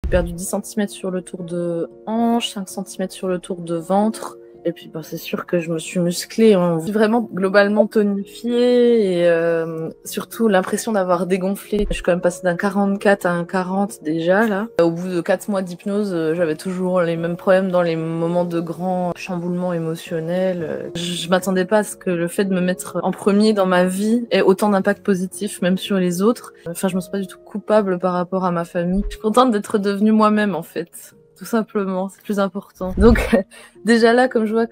J'ai perdu 10 centimètres sur le tour de hanche, 5 centimètres sur le tour de ventre. Et puis, c'est sûr que je me suis musclée, hein. Vraiment globalement tonifiée et surtout l'impression d'avoir dégonflé. Je suis quand même passée d'un 44 à un 40 déjà, là. Au bout de 4 mois d'hypnose, j'avais toujours les mêmes problèmes dans les moments de grands chamboulements émotionnels. Je m'attendais pas à ce que le fait de me mettre en premier dans ma vie ait autant d'impact positif, même sur les autres. Enfin, je me sens pas du tout coupable par rapport à ma famille. Je suis contente d'être devenue moi-même, en fait. Tout simplement, c'est plus important. Donc, déjà là, comme je vois,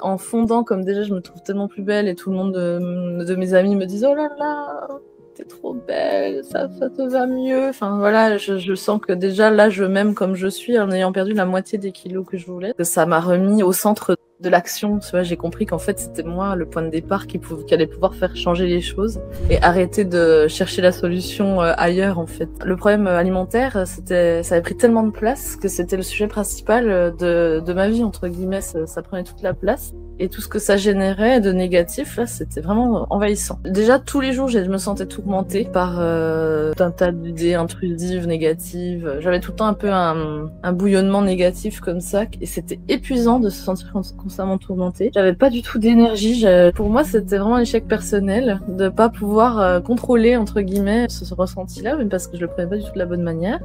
en fondant, comme déjà je me trouve tellement plus belle et tout le monde de mes amis me disent « Oh là là, t'es trop belle, ça te va mieux ». Enfin voilà, je sens que déjà là, je m'aime comme je suis en ayant perdu la moitié des kilos que je voulais. Ça m'a remis au centre de l'action, tu vois, j'ai compris qu'en fait c'était moi le point de départ qui allait pouvoir faire changer les choses et arrêter de chercher la solution ailleurs en fait. Le problème alimentaire, ça avait pris tellement de place que c'était le sujet principal de ma vie entre guillemets, ça prenait toute la place. Et tout ce que ça générait de négatif, là, c'était vraiment envahissant. Déjà, tous les jours, je me sentais tourmentée par un tas d'idées intrusives, négatives. J'avais tout le temps un peu un bouillonnement négatif comme ça. Et c'était épuisant de se sentir constamment tourmentée. J'avais pas du tout d'énergie. Pour moi, c'était vraiment un échec personnel de pas pouvoir contrôler, entre guillemets, ce ressenti-là, même parce que je le prenais pas du tout de la bonne manière.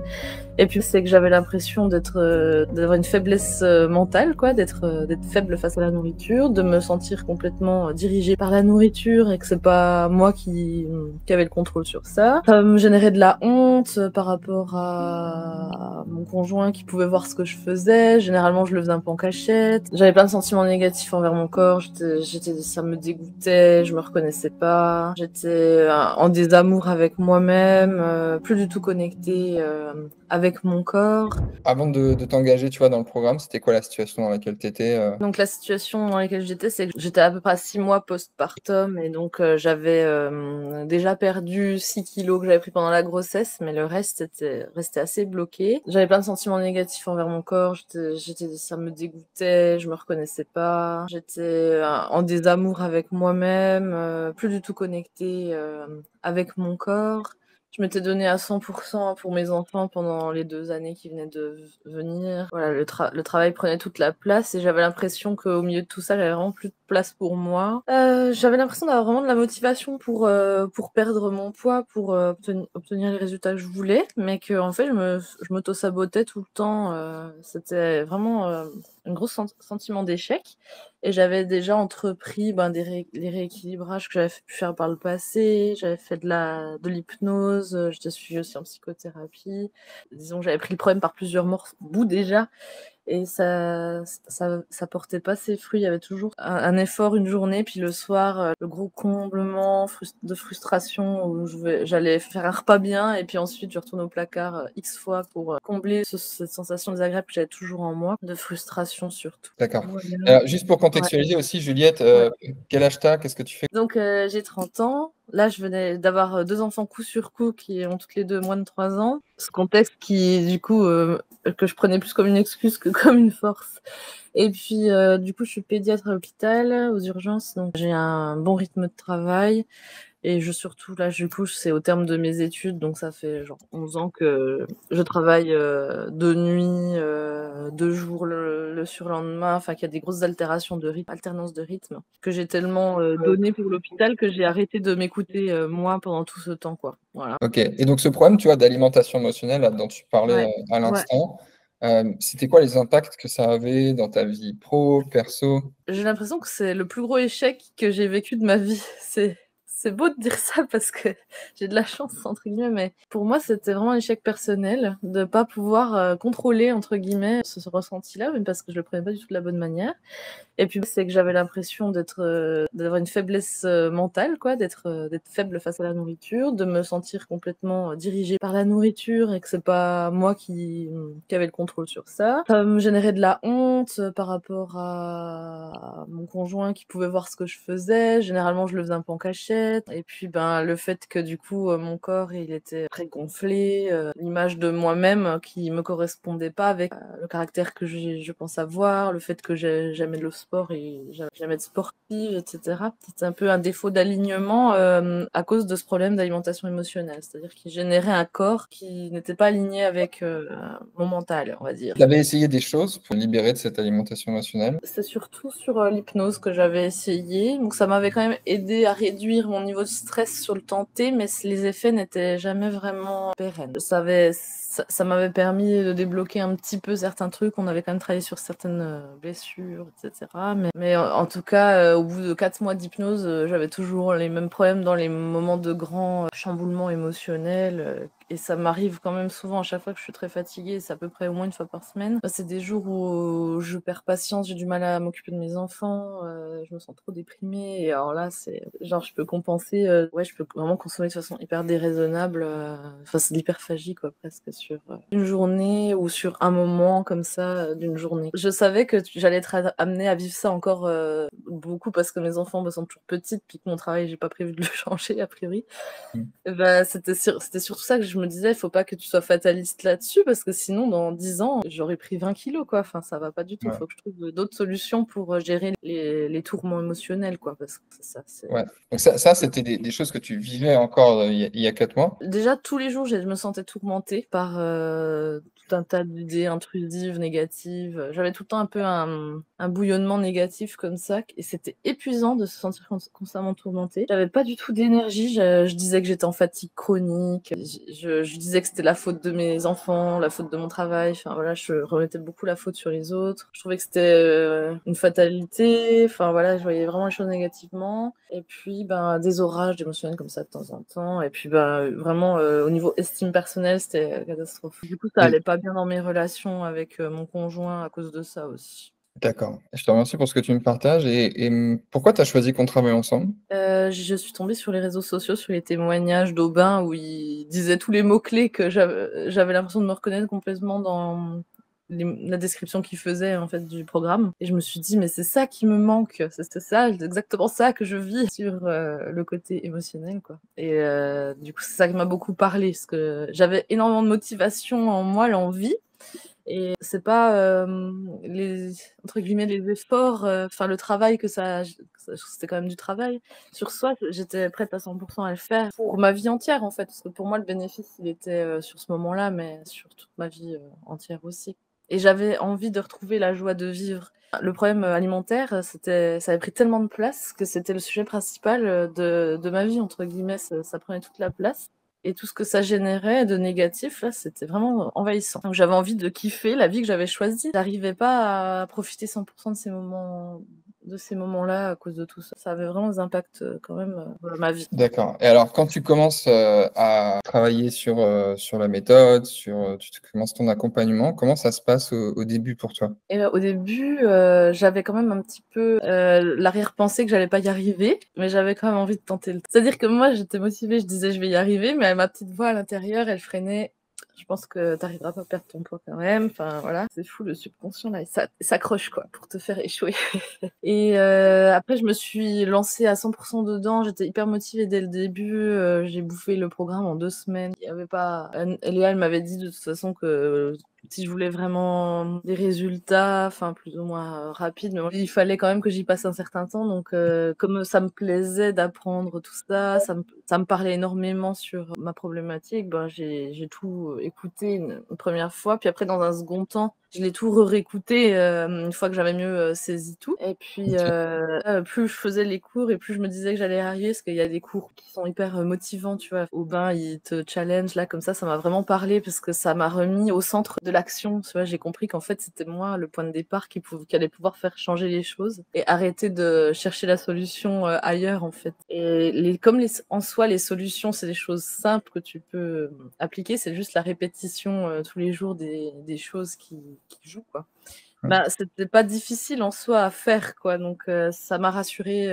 Et puis c'est que j'avais l'impression d'avoir une faiblesse mentale, quoi, d'être faible face à la nourriture, de me sentir complètement dirigée par la nourriture et que c'est pas moi qui avait le contrôle sur ça. Ça me générait de la honte par rapport à mon conjoint qui pouvait voir ce que je faisais. Généralement, je le faisais un peu en cachette. J'avais plein de sentiments négatifs envers mon corps. Ça me dégoûtait, je me reconnaissais pas. J'étais en désamour avec moi-même, plus du tout connectée avec mon corps. Avant de t'engager, tu vois, dans le programme, c'était quoi la situation dans laquelle tu étais? Donc la situation dans laquelle j'étais, c'est que j'étais à peu près à 6 mois postpartum et donc j'avais déjà perdu 6 kilos que j'avais pris pendant la grossesse, mais le reste restait assez bloqué. J'avais plein de sentiments négatifs envers mon corps, ça me dégoûtait, je me reconnaissais pas, j'étais en désamour avec moi-même, plus du tout connectée avec mon corps. Je m'étais donnée à 100% pour mes enfants pendant les 2 années qui venaient de venir. Voilà, le travail prenait toute la place et j'avais l'impression qu'au milieu de tout ça, j'avais vraiment plus de place pour moi. J'avais l'impression d'avoir vraiment de la motivation pour perdre mon poids, pour obtenir les résultats que je voulais, mais que en fait, je m'auto-sabotais tout le temps. C'était vraiment un gros sentiment d'échec. Et j'avais déjà entrepris les rééquilibrages que j'avais pu faire par le passé. J'avais fait de l'hypnose, j'étais suivie aussi en psychothérapie. Disons, j'avais pris le problème par plusieurs bouts déjà. Et ça portait pas ses fruits. Il y avait toujours un effort une journée, puis le soir, le gros comblement de frustration où j'allais faire un repas bien, et puis ensuite je retourne au placard X fois pour combler cette sensation désagréable que j'avais toujours en moi, de frustration surtout. D'accord. Voilà. Juste pour Ouais. contextualiser aussi, Juliette, Ouais. quel âge t'as? Qu'est-ce que tu fais? Donc j'ai 30 ans. Là, je venais d'avoir 2 enfants coup sur coup qui ont toutes les 2 moins de 3 ans. Ce contexte qui, du coup, que je prenais plus comme une excuse que comme une force. Et puis, du coup, je suis pédiatre à l'hôpital, aux urgences, donc j'ai un bon rythme de travail. Et surtout, là, du coup, c'est au terme de mes études, donc ça fait genre 11 ans que je travaille de nuit, de jour le surlendemain, enfin qu'il y a des grosses altérations de rythme, alternance de rythme, que j'ai tellement donné pour l'hôpital que j'ai arrêté de m'écouter moi pendant tout ce temps, quoi. Voilà. Ok. Et donc ce problème, tu vois, d'alimentation émotionnelle là, dont tu parlais Ouais, à ouais. l'instant, c'était quoi les impacts que ça avait dans ta vie pro, perso? J'ai l'impression que c'est le plus gros échec que j'ai vécu de ma vie. C'est beau de dire ça parce que j'ai de la chance entre guillemets, mais pour moi c'était vraiment un échec personnel de pas pouvoir contrôler entre guillemets ce ressenti-là, même parce que je le prenais pas du tout de la bonne manière. Et puis c'est que j'avais l'impression d'avoir une faiblesse mentale, quoi, d'être faible face à la nourriture, de me sentir complètement dirigée par la nourriture et que c'est pas moi qui avait le contrôle sur ça. Ça me générait de la honte par rapport à mon conjoint qui pouvait voir ce que je faisais. Généralement, je le faisais un peu en cachette. tête. Et puis, ben, le fait que du coup, mon corps, il était très gonflé, l'image de moi-même qui me correspondait pas avec le caractère que je pense avoir, le fait que j'aimais le sport et jamais de sportive, etc. C'était un peu un défaut d'alignement à cause de ce problème d'alimentation émotionnelle. C'est-à-dire qu'il générait un corps qui n'était pas aligné avec mon mental, on va dire. Tu avais essayé des choses pour libérer de cette alimentation émotionnelle? C'est surtout sur l'hypnose que j'avais essayé. Donc ça m'avait quand même aidé à réduire mon niveau de stress sur le temps T, mais les effets n'étaient jamais vraiment pérennes. Ça m'avait permis de débloquer un petit peu certains trucs. On avait quand même travaillé sur certaines blessures, etc. Mais en tout cas, au bout de 4 mois d'hypnose, j'avais toujours les mêmes problèmes dans les moments de grands chamboulements émotionnels. Et ça m'arrive quand même souvent à chaque fois que je suis très fatiguée, c'est à peu près au moins une fois par semaine. C'est des jours où je perds patience, j'ai du mal à m'occuper de mes enfants, je me sens trop déprimée. Et alors là, c'est genre je peux compenser, je peux vraiment consommer de façon hyper déraisonnable. Enfin, c'est de l'hyperphagie quoi, presque sur une journée ou sur un moment comme ça d'une journée. Je savais que j'allais être amenée à vivre ça encore beaucoup parce que mes enfants sont toujours petites, puis que mon travail, j'ai pas prévu de le changer a priori. Bah, c'était surtout ça que je me disais, il faut pas que tu sois fataliste là-dessus, parce que sinon, dans 10 ans, j'aurais pris 20 kilos, quoi. Enfin, ça va pas du tout. Il Ouais. faut que je trouve d'autres solutions pour gérer les tourments émotionnels, quoi. Parce que ça, Ouais. Donc ça c'était des choses que tu vivais encore il y a 4 mois? Déjà, tous les jours, je me sentais tourmentée par tout un tas d'idées intrusives, négatives. J'avais tout le temps un peu un bouillonnement négatif comme ça. Et c'était épuisant de se sentir constamment tourmentée. J'avais pas du tout d'énergie. Je disais que j'étais en fatigue chronique. Je disais que c'était la faute de mes enfants, la faute de mon travail. Enfin voilà, je remettais beaucoup la faute sur les autres. Je trouvais que c'était une fatalité. Enfin voilà, je voyais vraiment les choses négativement. Et puis, ben, des orages d'émotionnels comme ça de temps en temps. Et puis, ben, vraiment, au niveau estime personnelle, c'était catastrophe. Du coup, ça Et allait pas bien dans mes relations avec mon conjoint à cause de ça aussi. d'accord. Je te remercie pour ce que tu me partages pourquoi tu as choisi qu'on travaille ensemble? Je suis tombée sur les réseaux sociaux, sur les témoignages d'Aubin où il disait tous les mots-clés que j'avais l'impression de me reconnaître complètement dans la description qu'il faisait en fait du programme. Et je me suis dit, mais c'est ça qui me manque, c'est ça, c'est exactement ça que je vis sur le côté émotionnel, quoi. Et du coup, c'est ça qui m'a beaucoup parlé, parce que j'avais énormément de motivation en moi, l'envie. Et c'est pas les entre guillemets les efforts, enfin le travail c'était quand même du travail sur soi. J'étais prête à 100% à le faire pour ma vie entière en fait, parce que pour moi le bénéfice il était sur ce moment-là, mais sur toute ma vie entière aussi. Et j'avais envie de retrouver la joie de vivre. Le problème alimentaire, ça avait pris tellement de place que c'était le sujet principal de ma vie entre guillemets. Ça prenait toute la place. Et tout ce que ça générait de négatif, là, c'était vraiment envahissant. Donc j'avais envie de kiffer la vie que j'avais choisie. J'arrivais pas à profiter 100% de ces moments-là à cause de tout ça. Ça avait vraiment des impacts quand même dans ma vie. D'accord. Et alors, quand tu commences à travailler sur la méthode, tu commences ton accompagnement, comment ça se passe au début pour toi? Et au début, j'avais quand même un petit peu l'arrière-pensée que j'allais pas y arriver, mais j'avais quand même envie de tenter c'est-à-dire que moi, j'étais motivée, je disais: «Je vais y arriver», mais ma petite voix à l'intérieur, elle freinait: «Je pense que tu arriveras pas à perdre ton poids quand même», enfin voilà. C'est fou le subconscient là, il s'accroche quoi, pour te faire échouer. Et après je me suis lancée à 100% dedans, j'étais hyper motivée dès le début, j'ai bouffé le programme en 2 semaines. Il y avait pas Léa, elle m'avait dit de toute façon que si je voulais vraiment des résultats, enfin plus ou moins rapides, mais bon, il fallait quand même que j'y passe un certain temps. Donc comme ça me plaisait d'apprendre tout ça, ça me parlait énormément sur ma problématique, ben j'ai tout écouté une première fois, puis après dans un second temps, je l'ai tout réécouté une fois que j'avais mieux saisi tout. Et puis Ok. plus je faisais les cours et plus je me disais que j'allais y arriver, parce qu'il y a des cours qui sont hyper motivants, tu vois. Aubin, il te challenge là comme ça m'a vraiment parlé parce que ça m'a remis au centre de l'action. Tu vois, j'ai compris qu'en fait c'était moi le point de départ qui allait pouvoir faire changer les choses et arrêter de chercher la solution ailleurs en fait. Et en soi les solutions c'est des choses simples que tu peux appliquer, c'est juste la répétition tous les jours des choses qui joue, quoi. Mmh. Bah, c'était pas difficile en soi à faire, quoi, donc ça m'a rassurée,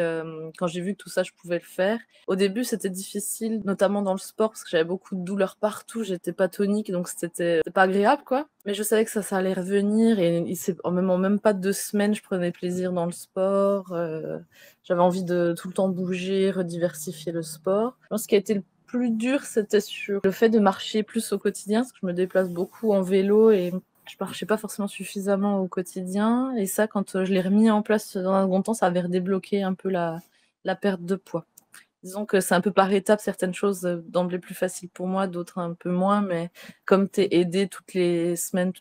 quand j'ai vu que tout ça, je pouvais le faire. Au début, c'était difficile, notamment dans le sport, parce que j'avais beaucoup de douleurs partout, j'étais pas tonique, donc c'était pas agréable, quoi. Mais je savais que ça allait revenir et il s'est en même pas 2 semaines, je prenais plaisir dans le sport, j'avais envie de tout le temps bouger, rediversifier le sport. Je pense ce qui a été le plus dur, c'était sur le fait de marcher plus au quotidien, parce que je me déplace beaucoup en vélo et je marchais pas forcément suffisamment au quotidien. Et ça, quand je l'ai remis en place dans un second temps, ça avait redébloqué un peu la perte de poids. Disons que c'est un peu par étapes, certaines choses d'emblée plus faciles pour moi, d'autres un peu moins, mais comme tu es aidé toutes les semaines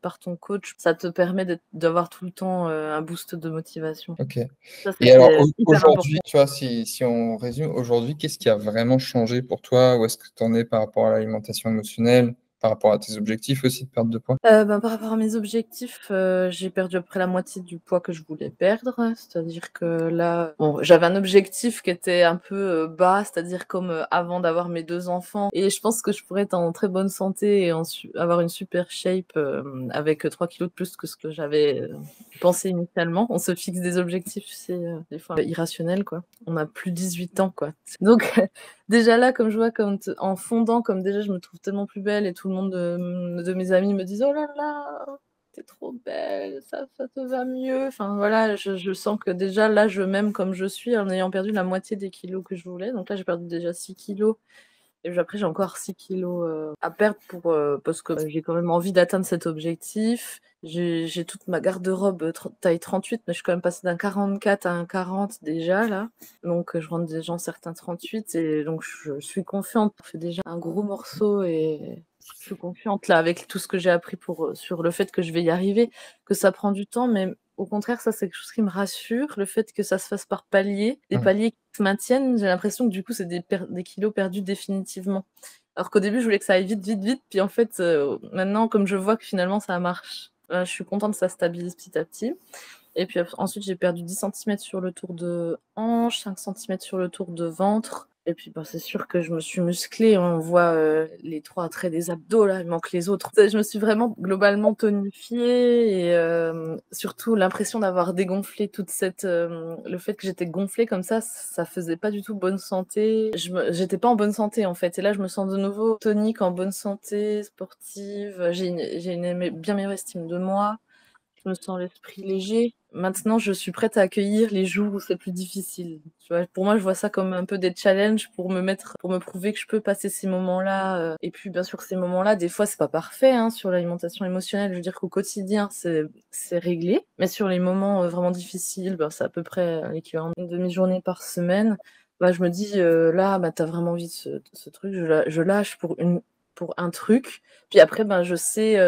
par ton coach, ça te permet d'avoir tout le temps un boost de motivation. OK. Ça, Et alors c'était hyper aujourd'hui, important. tu vois, si on résume, aujourd'hui, qu'est-ce qui a vraiment changé pour toi? Où est-ce que tu en es par rapport à l'alimentation émotionnelle, par rapport à tes objectifs aussi de perte de poids? Ben, par rapport à mes objectifs, j'ai perdu à peu près la moitié du poids que je voulais perdre. C'est-à-dire que là, bon, j'avais un objectif qui était un peu, bas, c'est-à-dire comme, avant d'avoir mes 2 enfants et je pense que je pourrais être en très bonne santé et avoir une super shape, avec, 3 kilogrammes de plus que ce que j'avais, pensé initialement. On se fixe des objectifs, tu sais, des fois irrationnels, quoi. On a plus 18 ans, quoi. Donc déjà là, comme je vois en fondant, comme déjà je me trouve tellement plus belle et tout le monde de mes amis me disent: «Oh là là, tu trop belle, ça te va mieux». Enfin voilà, je sens que déjà là, je m'aime comme je suis en ayant perdu la moitié des kilos que je voulais. Donc là, j'ai perdu déjà 6 kilos et puis après j'ai encore 6 kilos à perdre parce que j'ai quand même envie d'atteindre cet objectif. J'ai toute ma garde-robe, taille 38, mais je suis quand même passée d'un 44 à un 40 déjà là. Donc je rentre déjà en certains 38 et donc je suis confiante. Ça fait déjà un gros morceau et je suis confiante là avec tout ce que j'ai appris sur le fait que je vais y arriver, que ça prend du temps, mais au contraire, ça c'est quelque chose qui me rassure, le fait que ça se fasse par paliers, des Mmh. paliers qui se maintiennent. J'ai l'impression que du coup, c'est des kilos perdus définitivement. Alors qu'au début, je voulais que ça aille vite, vite, vite, puis en fait, maintenant, comme je vois que finalement ça marche, je suis contente, ça stabilise petit à petit. Et puis ensuite, j'ai perdu 10 centimètres sur le tour de hanche, 5 centimètres sur le tour de ventre. Et puis, bah, c'est sûr que je me suis musclée. On voit les 3 traits des abdos, là, il manque les autres. Je me suis vraiment globalement tonifiée et surtout l'impression d'avoir dégonflé le fait que j'étais gonflée comme ça faisait pas du tout bonne santé. J'étais pas en bonne santé en fait. Et là, je me sens de nouveau tonique, en bonne santé, sportive. J'ai bien meilleure estime de moi. Je me sens l'esprit léger. Maintenant, je suis prête à accueillir les jours où c'est plus difficile. Tu vois? Pour moi, je vois ça comme un peu des challenges pour me prouver que je peux passer ces moments-là, et puis, bien sûr, ces moments-là, des fois, c'est pas parfait, hein, sur l'alimentation émotionnelle. Je veux dire qu'au quotidien, c'est réglé, mais sur les moments, vraiment difficiles, ben, c'est à peu près, l'équivalent d'une demi-journée par semaine. Bah, je me dis, là, bah, tu as vraiment envie de ce truc, je lâche pour un truc puis après, ben, je sais,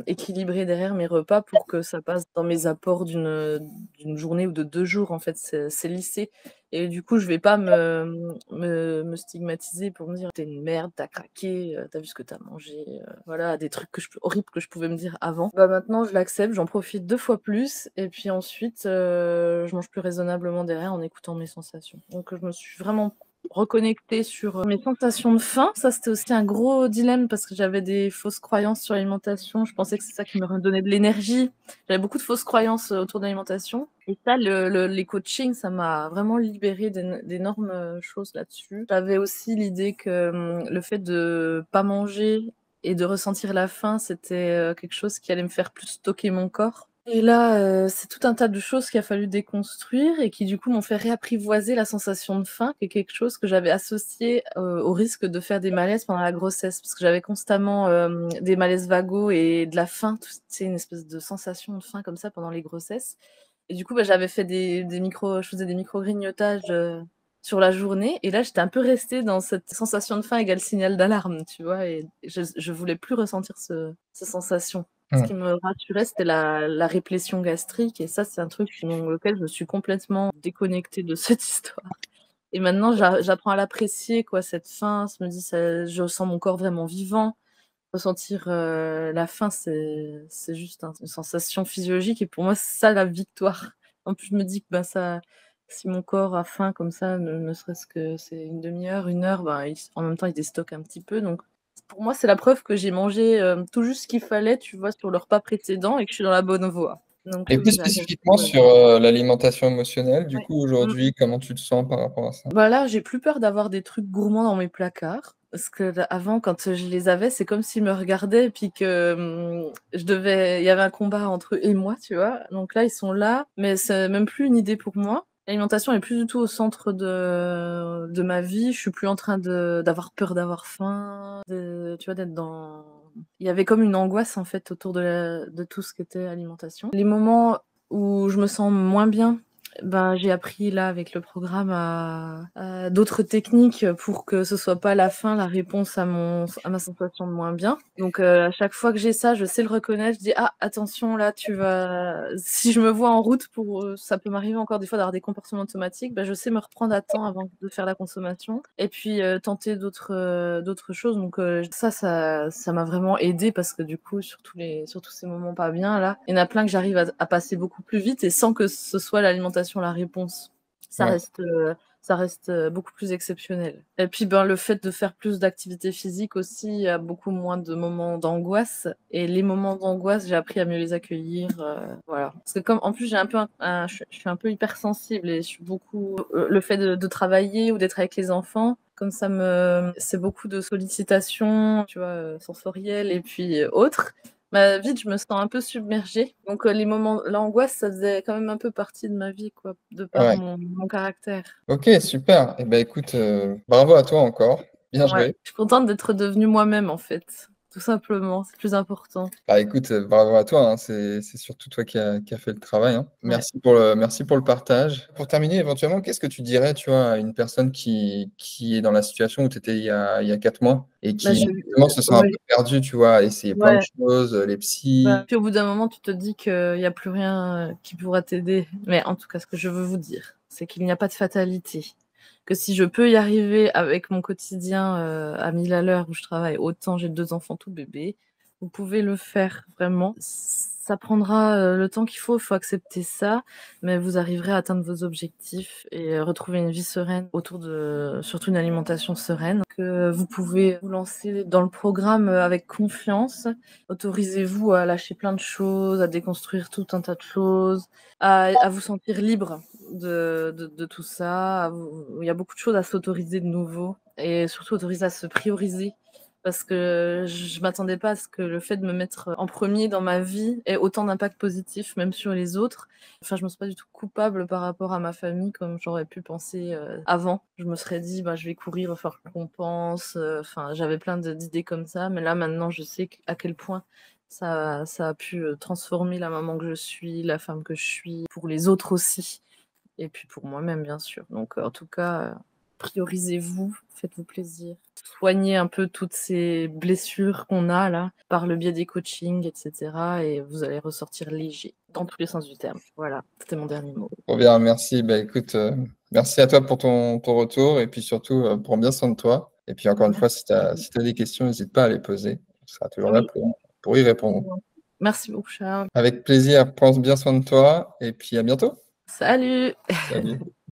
équilibrer derrière mes repas pour que ça passe dans mes apports d'une journée ou de 2 jours, en fait, c'est lissé et du coup, je vais pas me stigmatiser pour me dire: «Tu es une merde, tu as craqué, tu as vu ce que tu as mangé», voilà, des trucs horribles que je pouvais me dire avant. Bah, maintenant, je l'accepte, j'en profite 2 fois plus et puis ensuite, je mange plus raisonnablement derrière en écoutant mes sensations. Donc, je me suis vraiment reconnecter sur, mes sensations de faim. Ça, c'était aussi un gros dilemme parce que j'avais des fausses croyances sur l'alimentation. Je pensais que c'est ça qui me redonnait de l'énergie. J'avais beaucoup de fausses croyances, autour de l'alimentation et ça, les coachings, ça m'a vraiment libérée d'énormes, choses là-dessus. J'avais aussi l'idée que, le fait de pas manger et de ressentir la faim, c'était, quelque chose qui allait me faire plus stocker mon corps. Et là, c'est tout un tas de choses qu'il a fallu déconstruire et qui du coup m'ont fait réapprivoiser la sensation de faim, qui est quelque chose que j'avais associé, au risque de faire des malaises pendant la grossesse. Parce que j'avais constamment, des malaises vagos et de la faim, tu sais, une espèce de sensation de faim comme ça pendant les grossesses. Et du coup, bah, j'avais fait je faisais des micro-grignotages, sur la journée et là, j'étais un peu restée dans cette sensation de faim égale signal d'alarme, tu vois? Et je voulais plus ressentir ces sensations. Ce Mmh. qui me rassurait, c'était la réplétion gastrique et ça, c'est un truc dans lequel je me suis complètement déconnectée de cette histoire et maintenant j'apprends à l'apprécier quoi, cette faim. Je me dis ça je sens mon corps vraiment vivant. Ressentir, la faim, c'est juste une sensation physiologique et pour moi, c'est ça la victoire. En plus, je me dis que, ben, ça si mon corps a faim comme ça, ne serait-ce que c'est une demi heure, une heure, ben, en même temps, il déstocke un petit peu donc Pour moi, c'est la preuve que j'ai mangé tout juste ce qu'il fallait, tu vois, sur le repas précédent et que je suis dans la bonne voie. Donc Et plus j'arrive. spécifiquement sur l'alimentation émotionnelle, du Ouais. coup, aujourd'hui, comment tu te sens par rapport à ça? Bah là, j'ai plus peur d'avoir des trucs gourmands dans mes placards. Parce que avant, quand je les avais, c'est comme s'ils me regardaient et puis que il y avait un combat entre eux et moi, tu vois. Donc là, ils sont là, mais c'est même plus une idée pour moi. L'alimentation est plus du tout au centre de ma vie. Je suis plus en train d'avoir peur d'avoir faim, tu vois, d'être dans. Il y avait comme une angoisse en fait autour de tout ce qui était alimentation. Les moments où je me sens moins bien, ben, j'ai appris là avec le programme à d'autres techniques pour que ce soit pas la fin, la réponse à ma sensation de moins bien. Donc à chaque fois que j'ai ça, je sais le reconnaître. Je dis ah attention là, si je me vois en route ça peut m'arriver encore des fois d'avoir des comportements automatiques, ben, je sais me reprendre à temps avant de faire la consommation et puis tenter d'autres choses. Donc ça m'a vraiment aidé parce que du coup sur tous ces moments pas bien là, il y en a plein que j'arrive à passer beaucoup plus vite et sans que ce soit l'alimentation la réponse. Ça Ouais. reste beaucoup plus exceptionnel. Et puis le fait de faire plus d'activité physique aussi, il y a beaucoup moins de moments d'angoisse. Et les moments d'angoisse, j'ai appris à mieux les accueillir. Voilà. Parce que comme en plus j'ai un peu je suis un peu hypersensible et je suis beaucoup le fait de travailler ou d'être avec les enfants, comme c'est beaucoup de sollicitations, tu vois, sensorielles et puis autres. Bah, vite, je me sens un peu submergée. Donc, l'angoisse, ça faisait quand même un peu partie de ma vie, quoi, de par Ouais. mon caractère. Ok, super. Eh ben, écoute, bravo à toi encore. Bien Ouais, joué. je suis contente d'être devenue moi-même, en fait. Tout simplement, c'est plus important. Bah, écoute, bravo à toi, hein. C'est surtout toi qui a fait le travail, hein. Ouais. Merci pour le partage. Pour terminer, éventuellement, qu'est-ce que tu dirais, tu vois, à une personne qui est dans la situation où tu étais il y a 4 mois et Bah, qui justement se sent un ouais, peu perdue, tu vois, à essayer plein de ouais. choses, les Bah, psys. puis au bout d'un moment, tu te dis qu'il n'y a plus rien qui pourra t'aider. Mais en tout cas, ce que je veux vous dire, c'est qu'il n'y a pas de fatalité. Que si je peux y arriver avec mon quotidien à 1000 à l'heure où je travaille autant, j'ai 2 enfants tout bébés, vous pouvez le faire vraiment. Ça prendra le temps qu'il faut accepter ça, mais vous arriverez à atteindre vos objectifs et retrouver une vie sereine autour de surtout une alimentation sereine. Que vous pouvez vous lancer dans le programme avec confiance. Autorisez-vous à lâcher plein de choses, à déconstruire tout un tas de choses, à vous sentir libre de tout ça. Il y a beaucoup de choses à s'autoriser de nouveau et surtout autoriser à se prioriser parce que je m'attendais pas à ce que le fait de me mettre en premier dans ma vie ait autant d'impact positif, même sur les autres. Enfin, je me sens pas du tout coupable par rapport à ma famille comme j'aurais pu penser avant. Je me serais dit, bah, je vais courir, faire récompense. Enfin, j'avais plein d'idées comme ça, mais là maintenant, je sais à quel point ça a pu transformer la maman que je suis, la femme que je suis, pour les autres aussi, et puis pour moi-même, bien sûr. Donc, en tout cas, priorisez-vous, faites-vous plaisir. Soignez un peu toutes ces blessures qu'on a là, par le biais des coachings, etc. Et vous allez ressortir léger, dans tous les sens du terme. Voilà, c'était mon dernier mot. Trop bien, merci. Bah, écoute, merci à toi pour ton retour et puis surtout, prends bien soin de toi. Et puis encore une fois, si tu as, Merci. si tu des questions, n'hésite pas à les poser. On sera toujours là Oui, pour y répondre. merci beaucoup, Charles. Avec plaisir, prends bien soin de toi et puis à bientôt. Salut! Salut.